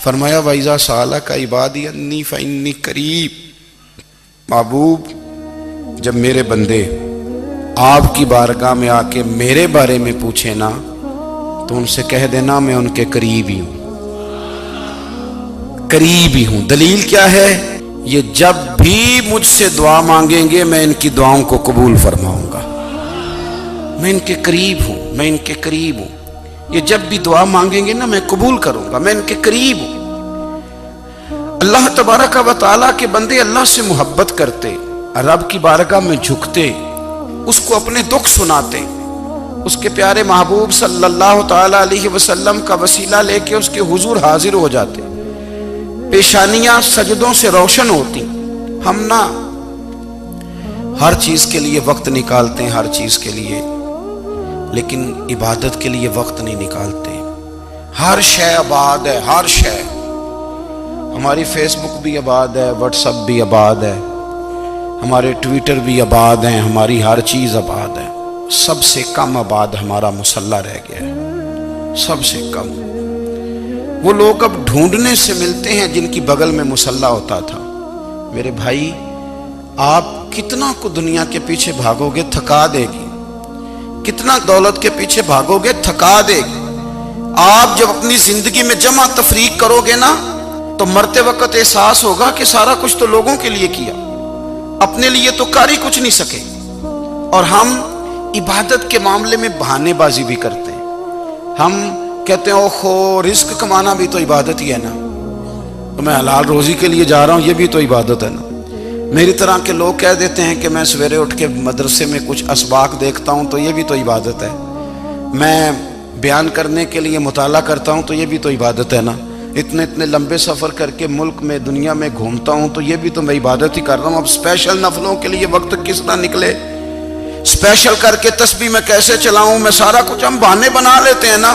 فرمایا وَإِذَا سَأَلَكَ عِبَادِي أَنِّي فَإِنِّي قَرِيب، محبوب جب میرے بندے آپ کی بارگاہ میں آ کے میرے بارے میں پوچھیں نا تو ان سے کہہ دینا میں ان کے قریب ہی ہوں، قریب ہی ہوں۔ دلیل کیا ہے؟ یہ جب بھی مجھ سے دعا مانگیں گے میں ان کی دعاؤں کو قبول فرماؤں گا، میں ان کے قریب ہوں، میں ان کے قریب ہوں۔ یہ جب بھی دعا مانگیں گے نا میں قبول کروں گا، میں ان کے قریب ہوں۔ اللہ تبارک و تعالیٰ کے بندے اللہ سے محبت کرتے، رب کی بارگاہ میں جھکتے، اس کو اپنے دکھ سناتے، اس کے پیارے محبوب صلی اللہ تعالیٰ علیہ وسلم کا وسیلہ لے کے اس کے حضور حاضر ہو جاتے، پیشانیاں سجدوں سے روشن ہوتی۔ ہم نا ہر چیز کے لیے وقت نکالتے ہیں، ہر چیز کے لیے، لیکن عبادت کے لیے وقت نہیں نکالتے۔ ہر شے آباد ہے، ہر شے، ہماری فیس بک بھی آباد ہے، واٹس ایپ بھی آباد ہے، ہمارے ٹویٹر بھی آباد ہیں، ہماری ہر چیز آباد ہے۔ سب سے کم آباد ہمارا مصلی رہ گیا ہے، سب سے کم۔ وہ لوگ اب ڈھونڈنے سے ملتے ہیں جن کی بغل میں مصلی ہوتا تھا۔ میرے بھائی آپ کتنا کو دنیا کے پیچھے بھاگو گے تھکا دے گی، کتنا دولت کے پیچھے بھاگو گے تھکا دے گی۔ آپ جب اپنی زندگی میں جمع تفریق کرو گے نا تو مرتے وقت احساس ہوگا کہ سارا کچھ تو لوگوں کے لیے کیا، اپنے لیے تو کر ہی کچھ نہیں سکے۔ اور ہم عبادت کے معاملے میں بہانے بازی بھی کرتے ہیں۔ ہم کہتے ہیں اوہو رزق کمانا بھی تو عبادت ہی ہے نا، تو میں حلال روزی کے لیے جا رہا ہوں، یہ بھی تو عبادت ہے نا۔ میری طرح کے لوگ کہہ دیتے ہیں کہ میں سویرے اٹھ کے مدرسے میں کچھ اسباق دیکھتا ہوں تو یہ بھی تو عبادت ہے، میں بیان کرنے کے لیے مطالعہ کرتا ہوں تو یہ بھی تو عبادت ہے نا، اتنے لمبے سفر کر کے ملک میں دنیا میں گھومتا ہوں تو یہ بھی تو میں عبادت ہی کر رہا ہوں۔ اب اسپیشل نفلوں کے لیے وقت کس طرح نکلے، اسپیشل کر کے تسبیح میں کیسے چلاؤں، میں سارا کچھ ہم بہانے بنا لیتے ہیں نا۔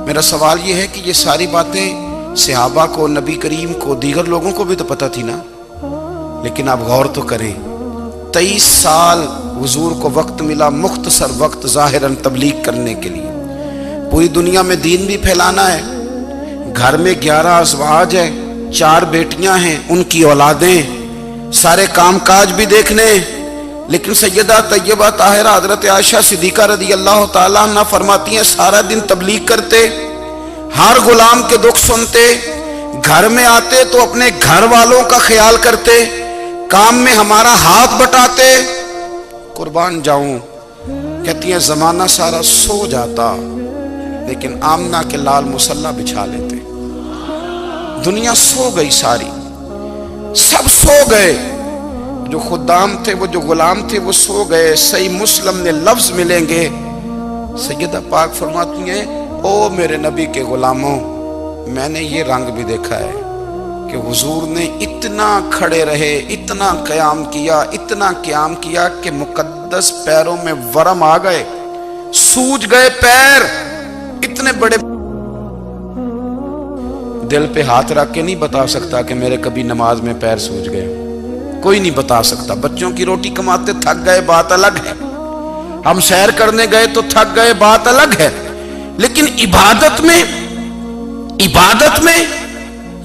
میرا سوال یہ ہے کہ یہ ساری باتیں صحابہ کو، نبی کریم کو، دیگر لوگوں کو بھی تو پتہ تھی نا، لیکن آپ غور تو کریں 23 سال حضور کو وقت ملا، مختصر وقت ظاہراً تبلیغ کرنے کے لیے، پوری دنیا میں دین بھی پھیلانا ہے۔ گھر میں 11 ازواج ہے، 4 بیٹیاں ہیں، ان کی اولادیں، سارے کام کاج بھی دیکھنے، لیکن سیدہ طیبہ طاہرہ حضرت عائشہ صدیقہ رضی اللہ تعالیٰ عنہ فرماتی ہیں سارا دن تبلیغ کرتے، ہر غلام کے دکھ سنتے، گھر میں آتے تو اپنے گھر والوں کا خیال کرتے، کام میں ہمارا ہاتھ بٹاتے۔ قربان جاؤں، کہتی ہیں زمانہ سارا سو جاتا لیکن آمنہ کے لال مصلی بچھا لیتے۔ دنیا سو گئی، ساری سب سو گئے، جو خدام تھے، وہ جو غلام تھے وہ سو گئے۔ صحیح مسلم میں لفظ ملیں گے، سیدہ پاک فرماتی ہیں او میرے نبی کے غلاموں، میں نے یہ رنگ بھی دیکھا ہے کہ حضور نے اتنا کھڑے رہے، اتنا قیام کیا، اتنا قیام کیا کہ مقدس پیروں میں ورم آ گئے، سوج گئے پیر، اتنے بڑے۔ دل پہ ہاتھ رکھ کے نہیں بتا سکتا کہ میرے کبھی نماز میں پیر سوج گئے، کوئی نہیں بتا سکتا۔ بچوں کی روٹی کماتے تھک گئے بات الگ ہے، ہم سیر کرنے گئے تو تھک گئے بات الگ ہے، لیکن عبادت میں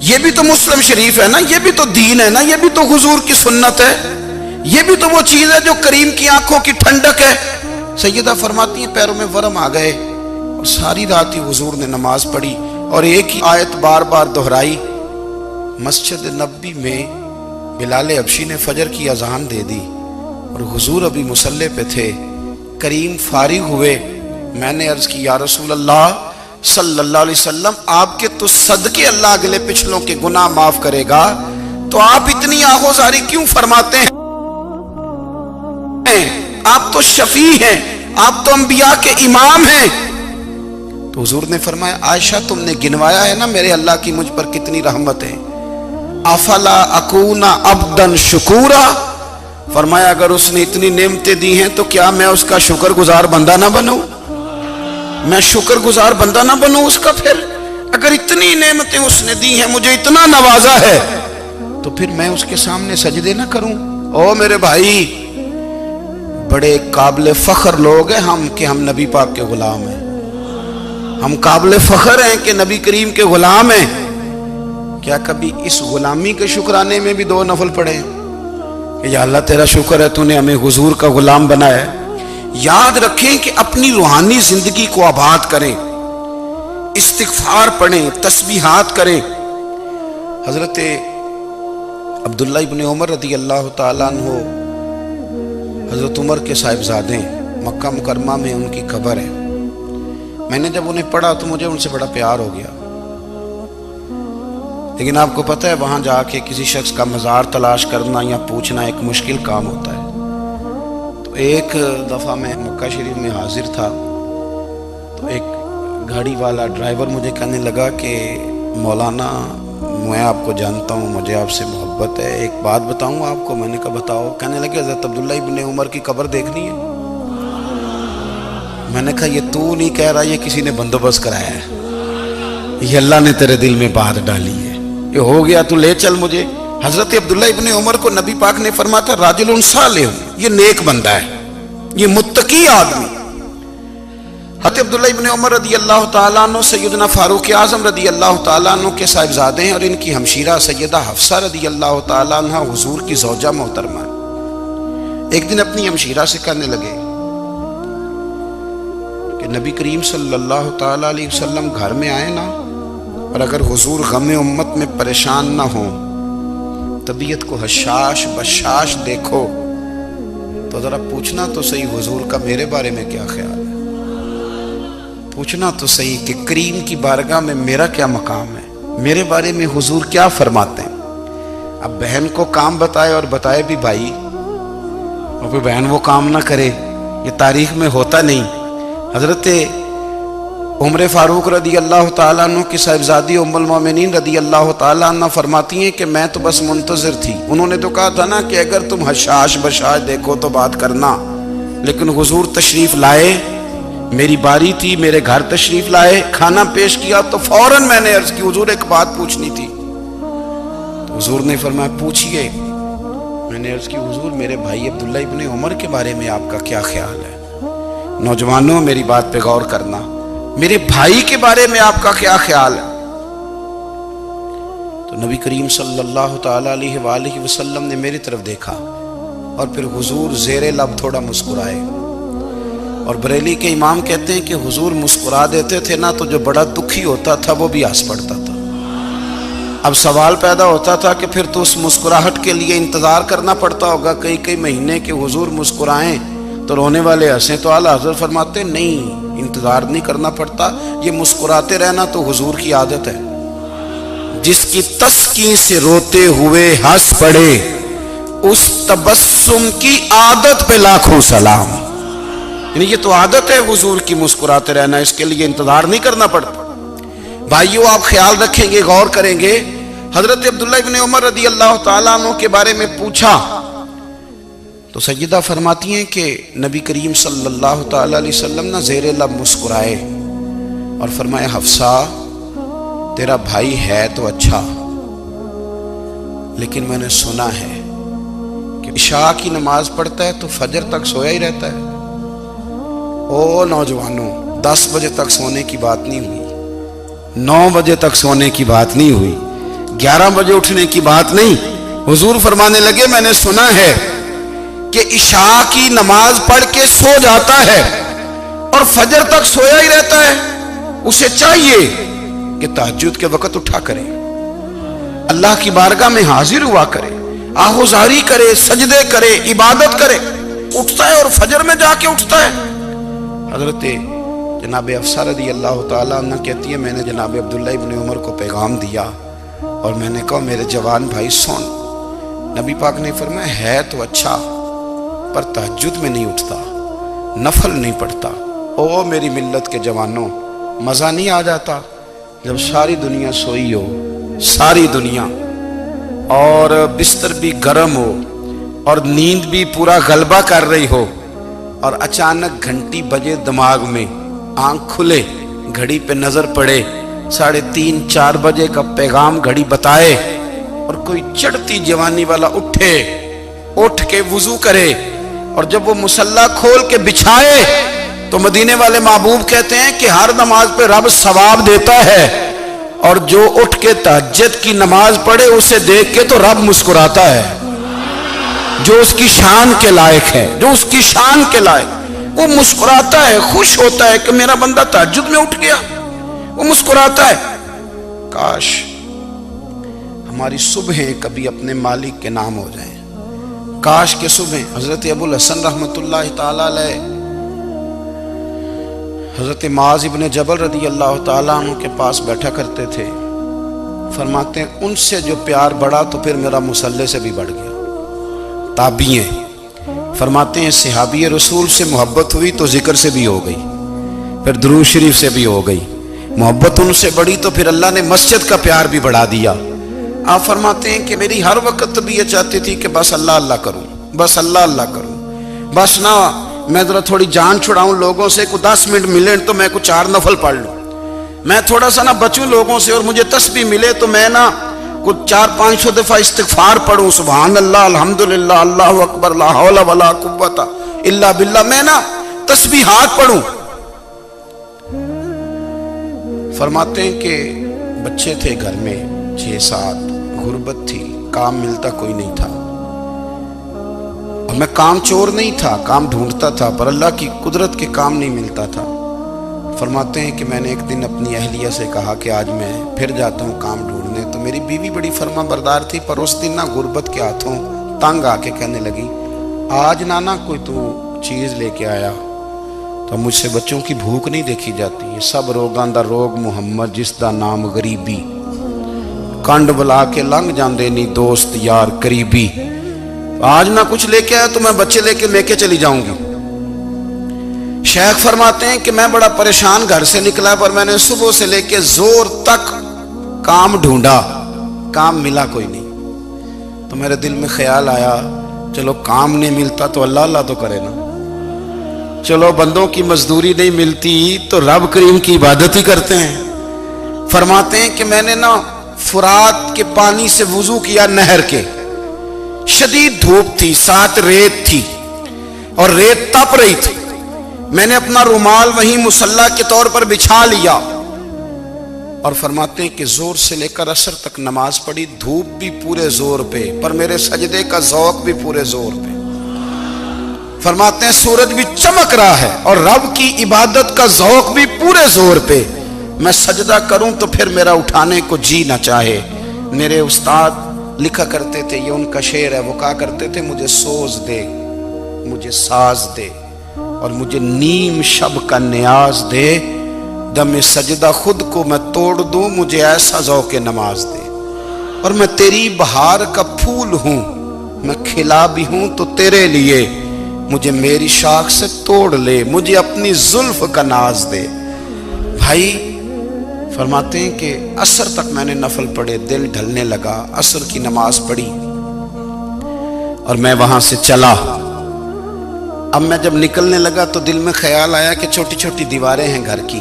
یہ بھی تو مسلم شریف ہے نا، یہ بھی تو دین ہے نا، یہ بھی تو حضور کی سنت ہے، یہ بھی تو وہ چیز ہے جو کریم کی آنکھوں کی ٹھنڈک ہے۔ سیدہ فرماتی ہیں پیروں میں ورم آ گئے، اور ساری رات ہی حضور نے نماز پڑھی اور ایک ہی آیت بار بار دہرائی۔ مسجد نبوی میں بلال حبشی نے فجر کی اذان دے دی اور حضور ابھی مصلی پہ تھے، کریم فارغ ہوئے، میں نے عرض کی یا رسول اللہ صلی اللہ علیہ وسلم آپ کے تو صدقے اللہ اگلے پچھلوں کے گناہ معاف کرے گا، تو آپ اتنی آہوزاری کیوں فرماتے ہیں؟ آپ تو شفیع ہیں، آپ تو انبیاء کے امام ہیں۔ تو حضور نے فرمایا عائشہ تم نے گنوایا ہے نا میرے اللہ کی مجھ پر کتنی رحمت ہے، افلا اکون عبدا شکورا، فرمایا اگر اس نے اتنی نعمتیں دی ہیں تو کیا میں اس کا شکر گزار بندہ نہ بنوں، میں شکر گزار بندہ نہ بنوں اس کا؟ پھر اگر اتنی نعمتیں اس نے دی ہیں، مجھے اتنا نوازا ہے، تو پھر میں اس کے سامنے سجدے نہ کروں؟ او میرے بھائی، بڑے قابل فخر لوگ ہیں ہم کہ ہم نبی پاک کے غلام ہیں، ہم قابل فخر ہیں کہ نبی کریم کے غلام ہیں، کیا کبھی اس غلامی کے شکرانے میں بھی 2 نفل پڑھے کہ یا اللہ تیرا شکر ہے تو نے ہمیں حضور کا غلام بنایا ہے؟ یاد رکھیں کہ اپنی روحانی زندگی کو آباد کریں، استغفار پڑھیں، تسبیحات کریں۔ حضرت عبداللہ ابن عمر رضی اللہ تعالیٰ عنہ حضرت عمر کے صاحبزادے ہیں، مکہ مکرمہ میں ان کی قبر ہے۔ میں نے جب انہیں پڑھا تو مجھے ان سے بڑا پیار ہو گیا، لیکن آپ کو پتہ ہے وہاں جا کے کسی شخص کا مزار تلاش کرنا یا پوچھنا ایک مشکل کام ہوتا ہے۔ تو ایک دفعہ میں مکہ شریف میں حاضر تھا، تو ایک گاڑی والا ڈرائیور مجھے کہنے لگا کہ مولانا میں آپ کو جانتا ہوں، مجھے آپ سے محبت ہے، ایک بات بتاؤں آپ کو؟ میں نے کہا بتاؤ۔ کہنے لگے حضرت عبداللہ ابن عمر کی قبر دیکھنی ہے۔ میں نے کہا یہ تو نہیں کہہ رہا، یہ کسی نے بندوبست کرایا ہے، یہ اللہ نے تیرے دل میں بات ڈالی ہے، یہ ہو گیا، تو لے چل مجھے۔ حضرت عبداللہ ابن عمر کو نبی پاک نے فرمایا تھا راجل صالح، یہ نیک بندہ ہے، یہ متقی آدمی۔ حضرت عبداللہ ابن عمر رضی اللہ تعالیٰ عنہ سیدنا فاروق اعظم رضی اللہ تعالیٰ عنہ کے صاحبزادے ہیں، اور ان کی ہمشیرہ سیدہ حفصہ رضی اللہ تعالیٰ عنہ حضور کی زوجہ محترمہ۔ ایک دن اپنی ہمشیرہ سے کہنے لگے کہ نبی کریم صلی اللہ تعالیٰ علیہ وسلم گھر میں آئے نا، اور اگر حضور غم امت میں پریشان نہ ہوں، طبیعت کو حشاش بشاش دیکھو، تو ذرا پوچھنا تو صحیح حضور کا میرے بارے میں کیا خیال ہے، پوچھنا تو صحیح کہ کریم کی بارگاہ میں میرا کیا مقام ہے، میرے بارے میں حضور کیا فرماتے ہیں۔ اب بہن کو کام بتائے، اور بتائے بھی بھائی، اور پھر بہن وہ کام نہ کرے، یہ تاریخ میں ہوتا نہیں۔ حضرت عمر فاروق رضی اللہ تعالیٰ عنہ کی صاحبزادی ام المومنین رضی اللہ تعالیٰ عنہ فرماتی ہیں کہ میں تو بس منتظر تھی، انہوں نے تو کہا تھا نا کہ اگر تم حشاش بشاش دیکھو تو بات کرنا، لیکن حضور تشریف لائے، میری باری تھی، میرے گھر تشریف لائے، کھانا پیش کیا تو فوراً میں نے عرض کی حضور ایک بات پوچھنی تھی۔ تو حضور نے فرمایا پوچھئے۔ میں نے عرض کی حضور میرے بھائی عبداللہ ابن عمر کے بارے میں آپ کا کیا خیال ہے؟ نوجوانوں میری بات پہ غور کرنا، میرے بھائی کے بارے میں آپ کا کیا خیال ہے؟ تو نبی کریم صلی اللہ تعالیٰ علیہ وآلہ وسلم نے میری طرف دیکھا، اور پھر حضور زیر لب تھوڑا مسکرائے، اور بریلی کے امام کہتے ہیں کہ حضور مسکرا دیتے تھے نا تو جو بڑا دکھی ہوتا تھا وہ بھی ہنس پڑتا تھا۔ اب سوال پیدا ہوتا تھا کہ پھر تو اس مسکراہٹ کے لیے انتظار کرنا پڑتا ہوگا کئی مہینے کہ حضور مسکرائیں تو رونے والے ہنسیں، تو اعلیٰ حضرت فرماتے نہیں، انتظار نہیں کرنا پڑتا، یہ مسکراتے رہنا تو حضور کی عادت ہے۔ جس کی تسکین سے روتے ہوئے ہنس پڑے، اس تبسم کی عادت پہ لاکھوں سلام۔ یعنی یہ تو عادت ہے حضور کی مسکراتے رہنا، اس کے لیے انتظار نہیں کرنا پڑتا۔ بھائیو آپ خیال رکھیں گے، غور کریں گے، حضرت عبداللہ ابن عمر رضی اللہ تعالیٰ عنہ کے بارے میں پوچھا تو سیدہ فرماتی ہیں کہ نبی کریم صلی اللہ تعالیٰ علیہ وسلم نہ زیر لب مسکرائے اور فرمایا حفصہ تیرا بھائی ہے تو اچھا، لیکن میں نے سنا ہے کہ عشاء کی نماز پڑھتا ہے تو فجر تک سویا ہی رہتا ہے۔ او نوجوانوں، 10 بجے تک سونے کی بات نہیں ہوئی، 9 بجے تک سونے کی بات نہیں ہوئی، 11 بجے اٹھنے کی بات نہیں۔ حضور فرمانے لگے میں نے سنا ہے کہ عشاء کی نماز پڑھ کے سو جاتا ہے اور فجر تک سویا ہی رہتا ہے، اسے چاہیے کہ تہجد کے وقت اٹھا کرے، اللہ کی بارگاہ میں حاضر ہوا کرے، آہوزاری کرے، سجدے کرے، عبادت کرے، اٹھتا ہے اور فجر میں جا کے اٹھتا ہے۔ حضرت جناب حفصہ رضی اللہ تعالیٰ عنہ کہتی ہے میں نے جناب عبداللہ ابن عمر کو پیغام دیا اور میں نے کہا میرے جوان بھائی سن، نبی پاک نے فرمایا ہے تو اچھا پر تہجد میں نہیں اٹھتا، نفل نہیں پڑھتا۔ او میری ملت کے جوانوں، مزہ نہیں آ جاتا جب ساری دنیا سوئی ہو، ساری دنیا، اور بستر بھی گرم ہو اور نیند بھی پورا غلبہ کر رہی ہو، اور اچانک گھنٹی بجے دماغ میں، آنکھ کھلے، گھڑی پہ نظر پڑے، 3:30 4 بجے کا پیغام گھڑی بتائے، اور کوئی چڑھتی جوانی والا اٹھ کے وضو کرے، اور جب وہ مصلی کھول کے بچھائے تو مدینے والے محبوب کہتے ہیں کہ ہر نماز پہ رب ثواب دیتا ہے، اور جو اٹھ کے تہجد کی نماز پڑھے اسے دیکھ کے تو رب مسکراتا ہے، جو اس کی شان کے لائق ہے، جو اس کی شان کے لائق، وہ مسکراتا ہے، خوش ہوتا ہے کہ میرا بندہ تہجد میں اٹھ گیا، وہ مسکراتا ہے۔ کاش ہماری صبحیں کبھی اپنے مالک کے نام ہو جائیں، کاش کے صبح۔ حضرت ابو الحسن رحمت اللہ تعالی علیہ حضرت معاذ ابن جبل رضی اللہ تعالیٰ عنہ کے پاس بیٹھا کرتے تھے، فرماتے ہیں ان سے جو پیار بڑھا تو پھر میرا مصلی سے بھی بڑھ گیا۔ تابعی ہیں، فرماتے ہیں صحابی رسول سے محبت ہوئی تو ذکر سے بھی ہو گئی، پھر درود شریف سے بھی ہو گئی، محبت ان سے بڑھی تو پھر اللہ نے مسجد کا پیار بھی بڑھا دیا۔ آپ فرماتے ہیں کہ میری ہر وقت بھی یہ چاہتی تھی کہ بس اللہ اللہ کروں، بس اللہ اللہ کروں، بس نہ میں ذرا تھوڑی جان چھڑاؤں لوگوں سے، کوئی 10 منٹ ملے تو میں کوئی 4 نفل پڑھ لوں، میں تھوڑا سا نہ بچوں لوگوں سے، اور مجھے تسبیح ملے تو میں نہ کوئی 400-500 دفعہ استغفار پڑھوں، سبحان اللہ، الحمدللہ، اللہ اکبر، لا حول ولا قوت الا باللہ، میں نہ تسبیحات پڑھوں۔ فرماتے ہیں کہ بچے تھے گھر میں 6-7، غربت تھی، کام ملتا کوئی نہیں تھا، اور میں کام چور نہیں تھا، کام ڈھونڈتا تھا، پر اللہ کی قدرت کے کام نہیں ملتا تھا۔ فرماتے ہیں کہ میں نے ایک دن اپنی اہلیہ سے کہا کہ آج میں پھر جاتا ہوں کام ڈھونڈنے، تو میری بیوی بڑی فرما بردار تھی، پر اس دن نہ غربت کے ہاتھوں تنگ آ کے کہنے لگی آج نانا کوئی تو چیز لے کے آیا، تو مجھ سے بچوں کی بھوک نہیں دیکھی جاتی، یہ سب روگاں دا روگ محمد جس دا نام غریبی، کنڈ بلا کے لنگ جاندے نہیں دوست یار قریبی، آج نہ کچھ لے کے آیا تو میں بچے لے کے چلی جاؤں گی۔ شیخ فرماتے ہیں کہ میں بڑا پریشان گھر سے نکلا، پر میں نے صبح سے لے کے زور تک کام ڈھونڈا، کام ملا کوئی نہیں، تو میرے دل میں خیال آیا چلو کام نہیں ملتا تو اللہ اللہ تو کرے نا، چلو بندوں کی مزدوری نہیں ملتی تو رب کریم کی عبادت ہی کرتے ہیں۔ فرماتے ہیں کہ میں نے نا فرات کے پانی سے وضو کیا، نہر کے، شدید دھوپ تھی، ساتھ ریت تھی اور ریت تپ رہی تھی، میں نے اپنا رومال وہیں مصلی کے طور پر بچھا لیا، اور فرماتے ہیں کہ زور سے لے کر عصر تک نماز پڑھی، دھوپ بھی پورے زور پہ، پر میرے سجدے کا ذوق بھی پورے زور پہ۔ فرماتے ہیں سورج بھی چمک رہا ہے اور رب کی عبادت کا ذوق بھی پورے زور پہ، میں سجدہ کروں تو پھر میرا اٹھانے کو جی نہ چاہے۔ میرے استاد لکھا کرتے تھے، یہ ان کا شعر ہے، وہ کہا کرتے تھے مجھے سوز دے، مجھے ساز دے، اور مجھے نیم شب کا نیاز دے، دم سجدہ خود کو میں توڑ دوں، مجھے ایسا ذوق نماز دے، اور میں تیری بہار کا پھول ہوں، میں کھلا بھی ہوں تو تیرے لیے، مجھے میری شاخ سے توڑ لے، مجھے اپنی زلف کا ناز دے۔ بھائی فرماتے ہیں کہ عصر تک میں نے نفل پڑھے، دل ڈھلنے لگا، عصر کی نماز پڑھی اور میں وہاں سے چلا۔ اب میں جب نکلنے لگا تو دل میں خیال آیا کہ چھوٹی چھوٹی دیواریں ہیں گھر کی،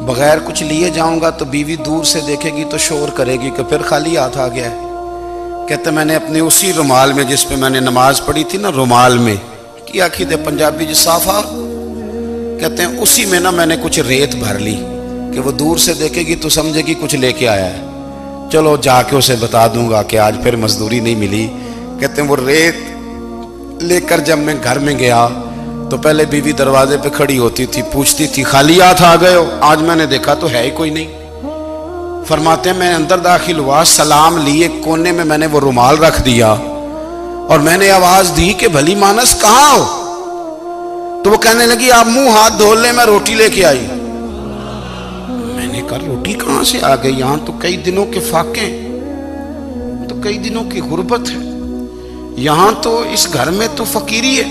بغیر کچھ لیے جاؤں گا تو بیوی دور سے دیکھے گی تو شور کرے گی کہ پھر خالی ہاتھ آ گیا ہے۔ کہتے میں نے اپنے اسی رومال میں جس پہ میں نے نماز پڑھی تھی نا، رومال میں کی آخی دے پنجابی جو صافہ کہتے ہیں، اسی میں نا میں نے کچھ ریت بھر لی کہ وہ دور سے دیکھے گی تو سمجھے گی کچھ لے کے آیا ہے، چلو جا کے اسے بتا دوں گا کہ آج پھر مزدوری نہیں ملی۔ کہتے ہیں وہ ریت لے کر جب میں گھر میں گیا تو پہلے بیوی دروازے پہ کھڑی ہوتی تھی، پوچھتی تھی خالی ہاتھ آ گئے ہو؟ آج میں نے دیکھا تو ہے ہی کوئی نہیں۔ فرماتے ہیں میں اندر داخل ہوا، سلام لیے، کونے میں نے وہ رومال رکھ دیا اور میں نے آواز دی کہ بھلی مانس کہاں ہو؟ تو وہ کہنے لگی آپ منہ ہاتھ دھو لیں، میں روٹی لے کے آئی۔ میں نے کہا روٹی کہاں سے آ گئی؟ یہاں تو کئی دنوں کے فاقے، تو کئی دنوں کی غربت ہے، یہاں تو اس گھر میں تو فقیری ہے۔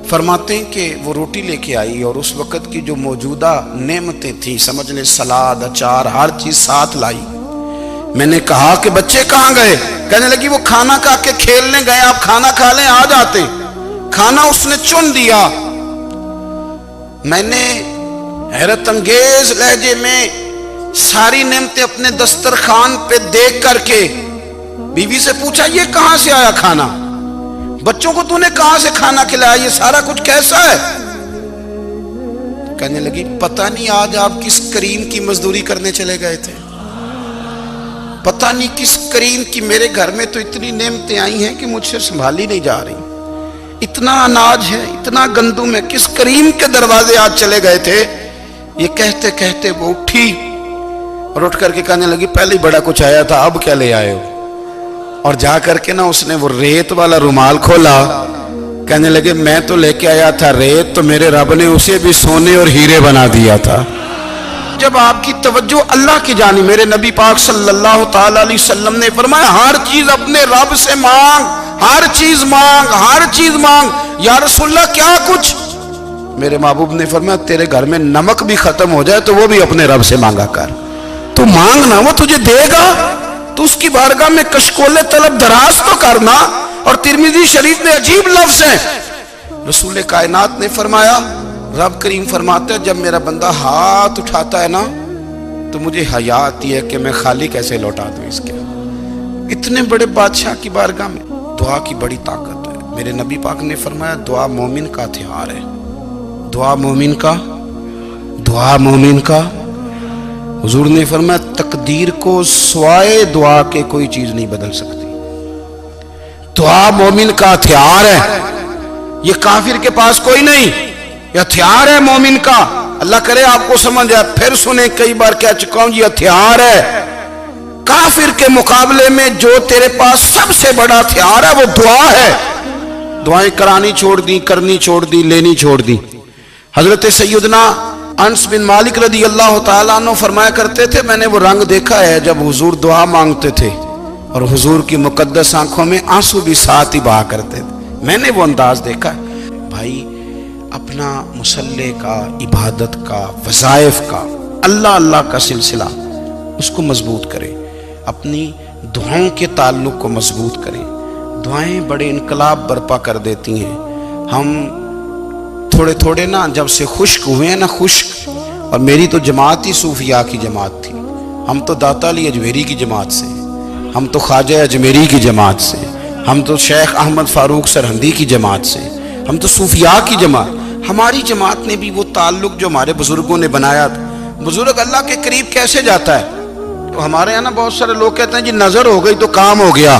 فرماتے ہیں کہ وہ روٹی لے کے آئی اور اس وقت کی جو موجودہ نعمتیں تھیں، سمجھ لیں سلاد، اچار، ہر چیز ساتھ لائی۔ میں نے کہا کہ بچے کہاں گئے؟ کہنے لگی وہ کھانا کھا کے کھیلنے گئے، آپ کھانا کھا لیں آ جاتے۔ کھانا اس نے چن دیا۔ میں نے حیرت انگیز لہجے میں ساری نعمتیں اپنے دسترخوان پہ دیکھ کر کے بیوی سے پوچھا یہ کہاں سے آیا کھانا؟ بچوں کو تو نے کہاں سے کھانا کھلایا؟ یہ سارا کچھ کیسا ہے؟ کہنے لگی پتہ نہیں آج آپ کس کریم کی مزدوری کرنے چلے گئے تھے، پتہ نہیں کس کریم کی، میرے گھر میں تو اتنی نعمتیں آئی ہیں کہ مجھ سے سنبھالی نہیں جا رہی، اتنا اناج ہے، اتنا گندم ہے، کس کریم کے دروازے آج چلے گئے تھے۔ یہ کہتے کہتے وہ اٹھی اور اٹھ کر کے کہنے لگی پہلے ہی بڑا کچھ آیا تھا، اب کیا لے آئے ہو؟ اور جا کر کے نا اس نے وہ ریت والا رومال کھولا، کہنے لگے میں تو لے کے آیا تھا ریت، تو میرے رب نے اسے بھی سونے اور ہیرے بنا دیا تھا۔ جب آپ کی توجہ اللہ کی جانب، میرے نبی پاک صلی اللہ تعالی علیہ وسلم نے فرمایا ہر چیز اپنے رب سے مانگ، ہر چیز مانگ، ہر چیز مانگ۔ یا رسول اللہ کیا کچھ؟ میرے محبوب نے فرمایا تیرے گھر میں نمک بھی ختم ہو جائے تو وہ بھی اپنے رب سے مانگا کر، تو مانگنا وہ تجھے دے گا، تو اس کی بارگاہ میں کشکول طلب دراز تو کرنا۔ اور ترمذی شریف میں عجیب لفظ ہیں، رسول کائنات نے فرمایا، رب کریم فرماتا ہے جب میرا بندہ ہاتھ اٹھاتا ہے نا تو مجھے حیا آتی ہے کہ میں خالی کیسے لوٹا دوں اس کے۔ اتنے بڑے بادشاہ کی بارگاہ میں دعا کی بڑی طاقت ہے۔ میرے نبی پاک نے فرمایا دعا مومن کا ہتھیار ہے، دعا مومن کا، دعا مومن کا۔ حضور نے فرمایا تقدیر کو سوائے دعا کے کوئی چیز نہیں بدل سکتی، دعا مومن کا ہتھیار ہے، یہ کافر کے پاس کوئی نہیں، یہ ہتھیار ہے مومن کا۔ اللہ کرے آپ کو سمجھ آئے، پھر سنیں، کئی بار کہہ چکا ہوں یہ ہتھیار ہے۔ کافر کے مقابلے میں جو تیرے پاس سب سے بڑا ہتھیار ہے وہ دعا ہے۔ دعائیں کرانی چھوڑ دی، کرنی چھوڑ دی، لینی چھوڑ دی۔ حضرت سیدنا انس بن مالک رضی اللہ تعالیٰ عنہ فرمایا کرتے تھے میں نے وہ رنگ دیکھا ہے جب حضور دعا مانگتے تھے اور حضور کی مقدس آنکھوں میں آنسو بھی ساتھ ہی بہا کرتے تھے، میں نے وہ انداز دیکھا ہے۔ بھائی اپنا مصلی کا، عبادت کا، وظائف کا، اللہ اللہ کا سلسلہ اس کو مضبوط کریں، اپنی دعاؤں کے تعلق کو مضبوط کریں۔ دعائیں بڑے انقلاب برپا کر دیتی ہیں۔ ہم تھوڑے تھوڑے نا جب سے خشک ہوئے ہیں نا، خشک، اور میری تو جماعت ہی صوفیاء کی جماعت تھی، ہم تو داتا علی اجمیری کی جماعت سے، ہم تو خواجہ اجمیری کی جماعت سے، ہم تو شیخ احمد فاروق سرہندی کی جماعت سے، ہم تو صوفیاء کی جماعت۔ ہماری جماعت نے بھی وہ تعلق جو ہمارے بزرگوں نے بنایا تھا۔ بزرگ اللہ کے قریب کیسے جاتا ہے؟ تو ہمارے یہاں نا بہت سارے لوگ کہتے ہیں جی نظر ہو گئی تو کام ہو گیا۔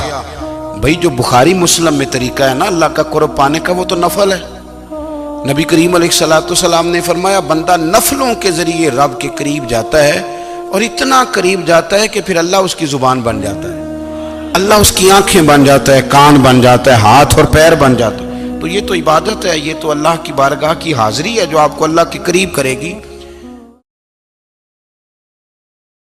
بھائی جو بخاری مسلم میں طریقہ ہے نا اللہ کا قرب پانے کا، وہ تو نفل ہے۔ نبی کریم علیہ السلام نے فرمایا بندہ نفلوں کے ذریعے رب کے قریب جاتا ہے، اور اتنا قریب جاتا ہے کہ پھر اللہ اس کی زبان بن جاتا ہے، اللہ اس کی آنکھیں بن جاتا ہے، کان بن جاتا ہے، ہاتھ اور پیر بن جاتا ہے۔ تو یہ تو عبادت ہے، یہ تو اللہ کی بارگاہ کی حاضری ہے جو آپ کو اللہ کے قریب کرے گی۔